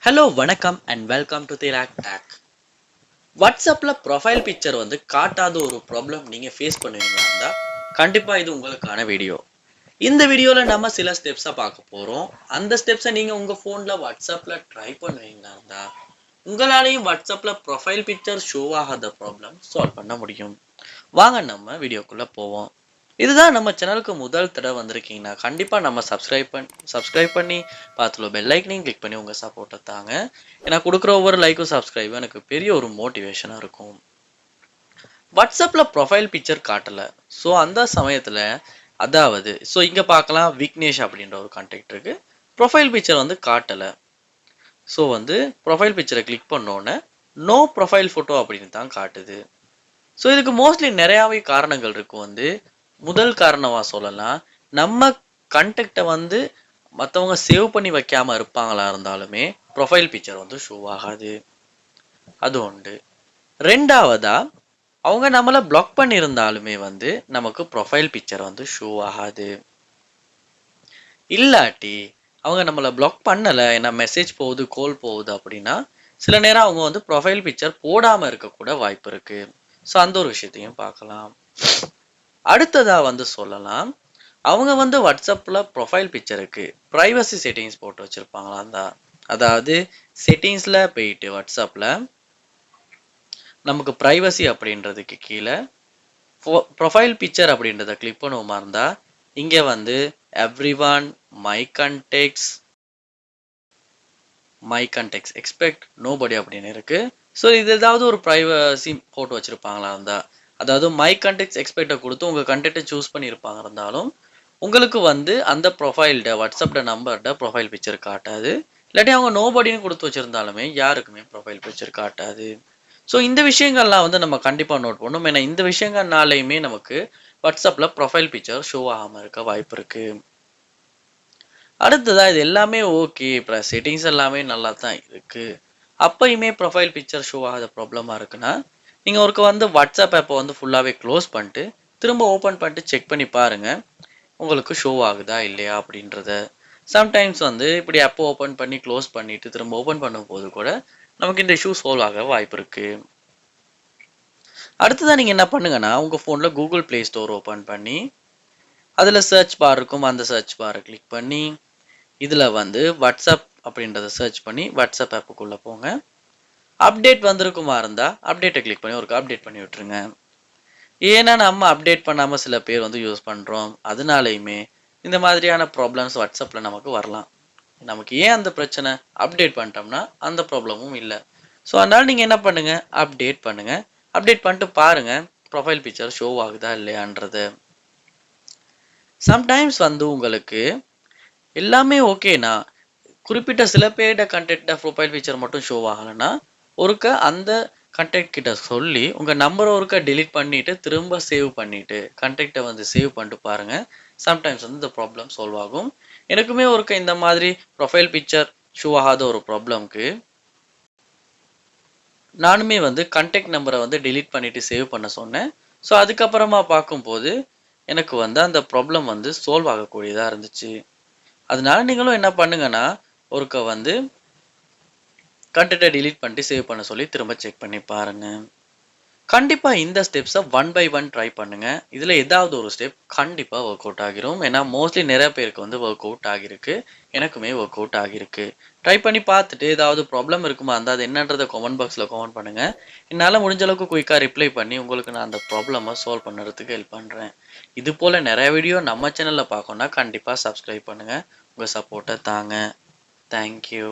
Hello வணக்கம் and welcome to track take. வாட்ஸ்அப்பில் profile picture வந்து காட்டாத ஒரு ப்ராப்ளம் நீங்கள் ஃபேஸ் பண்ணுவீங்களா இருந்தால் கண்டிப்பாக இது உங்களுக்கான வீடியோ. இந்த வீடியோவில் நம்ம சில ஸ்டெப்ஸை பார்க்க போகிறோம். அந்த ஸ்டெப்ஸை நீங்கள் உங்கள் ஃபோனில் வாட்ஸ்அப்பில் ட்ரை பண்ணுவீங்களா இருந்தால் உங்களாலையும் வாட்ஸ்அப்பில் ப்ரொஃபைல் பிக்சர் ஷோ ஆகாத ப்ராப்ளம் சால்வ் பண்ண முடியும். வாங்க நம்ம வீடியோக்குள்ளே போவோம். இதுதான் நம்ம சேனலுக்கு முதல் தடவை வந்திருக்கீங்கன்னா கண்டிப்பாக நம்ம சப்ஸ்கிரைப் பண்ணி பார்த்துள்ள பெல் ஐக்கனையும் கிளிக் பண்ணி உங்கள் சப்போர்ட்டை தாங்க. ஏன்னா கொடுக்குற ஒவ்வொரு லைக்கும் சப்ஸ்கிரைபும் எனக்கு பெரிய ஒரு மோட்டிவேஷனாக இருக்கும். வாட்ஸ்அப்பில் ப்ரொஃபைல் பிக்சர் காட்டலை. ஸோ அந்த சமயத்தில் இங்கே பார்க்கலாம், விக்னேஷ் அப்படின்ற ஒரு கான்டாக்ட் இருக்குது. ப்ரொஃபைல் பிக்சர் வந்து காட்டலை. ஸோ ப்ரொஃபைல் பிக்சரை கிளிக் பண்ணோன்னே நோ ப்ரொஃபைல் ஃபோட்டோ அப்படின்னு தான் காட்டுது. ஸோ இதுக்கு மோஸ்ட்லி நிறையாவே காரணங்கள் இருக்கும். முதல் காரணமாக சொல்லலாம், நம்ம கண்டெக்டை மற்றவங்க சேவ் பண்ணி வைக்காமல் இருப்பாங்களா இருந்தாலுமே ப்ரொஃபைல் பிக்சர் ஷோ ஆகாது. அது உண்டு. ரெண்டாவதா, அவங்க நம்மளை பிளாக் பண்ணியிருந்தாலுமே நமக்கு ப்ரொஃபைல் பிக்சர் ஷோ ஆகாது. இல்லாட்டி அவங்க நம்மளை பிளாக் பண்ணலை, ஏன்னா மெசேஜ் போகுது, கால் போகுது அப்படின்னா சில நேரம் அவங்க ப்ரொஃபைல் பிக்சர் போடாமல் இருக்கக்கூட வாய்ப்பு இருக்குது. ஸோ அந்த ஒரு விஷயத்தையும் பார்க்கலாம். அடுத்ததா சொல்லலாம், அவங்க வாட்ஸ்அப்பில் ப்ரொஃபைல் பிக்சருக்கு ப்ரைவசி செட்டிங்ஸ் போட்டு வச்சுருப்பாங்களா தான். அதாவது செட்டிங்ஸில் போயிட்டு வாட்ஸ்அப்பில் நமக்கு ப்ரைவசி அப்படின்றதுக்கு கீழே ப்ரொஃபைல் பிக்சர் அப்படின்றத கிளிக் பண்ணுவோமா இருந்தால் இங்கே எவ்ரிஒன், மை கண்டெக்ட்ஸ், எக்ஸ்பெக்ட் நோபடி அப்படின்னு இருக்குது. ஸோ இது ஏதாவது ஒரு ப்ரைவசி போட்டு வச்சுருப்பாங்களா இருந்தால், அதாவது மை கண்டெக்ட்ஸ் எக்ஸ்பெக்டை கொடுத்து உங்கள் கண்டெக்டை சூஸ் பண்ணியிருப்பாங்க இருந்தாலும் உங்களுக்கு அந்த ப்ரொஃபைல்ட வாட்ஸ்அப்ட நம்பர்ட ப்ரொஃபைல் பிக்சர் காட்டாது. இல்லாட்டி அவங்க நோபடின்னு கொடுத்து வச்சுருந்தாலுமே யாருக்குமே ப்ரொஃபைல் பிக்சர் காட்டாது. ஸோ இந்த விஷயங்கள்லாம் நம்ம கண்டிப்பாக நோட் பண்ணணும். ஏன்னா இந்த விஷயங்கள்னாலையுமே நமக்கு வாட்ஸ்அப்பில் ப்ரொஃபைல் பிக்சர் ஷோ ஆகாமல் இருக்க வாய்ப்பு இருக்குது. அடுத்ததாக இது எல்லாமே ஓகே, இப்போ செட்டிங்ஸ் எல்லாமே நல்லா தான் இருக்குது, அப்போயுமே ப்ரொஃபைல் பிக்சர் ஷோ ஆகாத ப்ராப்ளமாக இருக்குன்னா நீங்கள் ஒருக்க வாட்ஸ்அப் ஆப்பை ஃபுல்லாகவே க்ளோஸ் பண்ணிட்டு திரும்ப ஓப்பன் பண்ணிட்டு செக் பண்ணி பாருங்கள் உங்களுக்கு ஷோ ஆகுதா இல்லையா அப்படின்றத. சம்டைம்ஸ் இப்படி ஆப்போ ஓப்பன் பண்ணி க்ளோஸ் பண்ணிவிட்டு திரும்ப ஓப்பன் பண்ணும்போது கூட நமக்கு இந்த இஷ்யூ சால்வ் ஆக வாய்ப்பு இருக்குது. அடுத்ததான் நீங்கள் என்ன பண்ணுங்கன்னா, உங்கள் ஃபோனில் கூகுள் ப்ளே ஸ்டோர் ஓப்பன் பண்ணி அதில் சர்ச் பார் இருக்கும், அந்த சர்ச் பாரை கிளிக் பண்ணி இதில் வாட்ஸ்அப் அப்படின்றத சர்ச் பண்ணி வாட்ஸ்அப் ஆப்புக்குள்ளே போங்க. அப்டேட் வந்திருக்குமா இருந்தால் அப்டேட்டை கிளிக் பண்ணி ஒரு அப்டேட் பண்ணி விட்டுருங்க. ஏன்னா நம்ம அப்டேட் பண்ணாமல் சில பேர் யூஸ் பண்ணுறோம், அதனாலையுமே இந்த மாதிரியான ப்ராப்ளம்ஸ் வாட்ஸ்அப்பில் நமக்கு வரலாம். நமக்கு ஏன் அந்த பிரச்சனை, அப்டேட் பண்ணிட்டோம்னா அந்த ப்ராப்ளமும் இல்லை. ஸோ அதனால் நீங்கள் என்ன பண்ணுங்கள், அப்டேட் பண்ணுங்கள். அப்டேட் பண்ணிட்டு பாருங்கள் ப்ரொஃபைல் பிக்சர் ஷோ ஆகுதா இல்லையான்றது. சம்டைம்ஸ் உங்களுக்கு எல்லாமே ஓகேனா குறிப்பிட்ட சில பேர்ட கண்டெக்ட ப்ரொஃபைல் பிக்சர் மட்டும் ஷோ ஆகலைன்னா ஒருக்க அந்த கண்டெக்ட் கிட்ட சொல்லி உங்கள் நம்பரை ஒருக்க டெலிட் பண்ணிவிட்டு திரும்ப சேவ் பண்ணிவிட்டு கண்டெக்டை சேவ் பண்ணிட்டு பாருங்கள். சம்டைம்ஸ் இந்த ப்ராப்ளம் சால்வ் ஆகும். எனக்குமே ஒருக்க இந்த மாதிரி ப்ரொஃபைல் பிக்சர் ஷோ ஆகாத ஒரு ப்ராப்ளம்க்கு நானுமே கண்டெக்ட் நம்பரை டெலிட் பண்ணிவிட்டு சேவ் பண்ண சொன்னேன். ஸோ அதுக்கப்புறமா பார்க்கும்போது எனக்கு அந்த ப்ராப்ளம் சால்வ் ஆகக்கூடியதாக இருந்துச்சு. அதனால நீங்களும் என்ன பண்ணுங்கன்னா, ஒருக்க கண்டெக்டை டெலீட் பண்ணிட்டு சேவ் பண்ண சொல்லி திரும்ப செக் பண்ணி பாருங்க. கண்டிப்பாக இந்த ஸ்டெப்ஸை 1 by 1 ட்ரை பண்ணுங்கள். இதில் ஏதாவது ஒரு ஸ்டெப் கண்டிப்பாக ஒர்க் அவுட் ஆகிரும். ஏன்னா மோஸ்ட்லி நிறைய பேருக்கு ஒர்க் அவுட் ஆகிருக்கு, எனக்குமே ஒர்க் அவுட் ஆகிருக்கு. ட்ரை பண்ணி பார்த்துட்டு ஏதாவது ப்ராப்ளம் இருக்குமா இருந்தால் அது என்னன்றதை கமெண்ட் பாக்ஸில் கமெண்ட் பண்ணுங்கள். என்னால் முடிஞ்ச அளவுக்கு குயிக்காக ரிப்ளை பண்ணி உங்களுக்கு நான் அந்த ப்ராப்ளமை சால்வ் பண்ணுறதுக்கு ஹெல்ப் பண்ணுறேன். இது போல் நிறைய வீடியோ நம்ம சேனலில் பார்க்கணுன்னா கண்டிப்பாக சப்ஸ்கிரைப் பண்ணுங்கள். உங்கள் சப்போர்ட்டை தாங்க. தேங்க்யூ.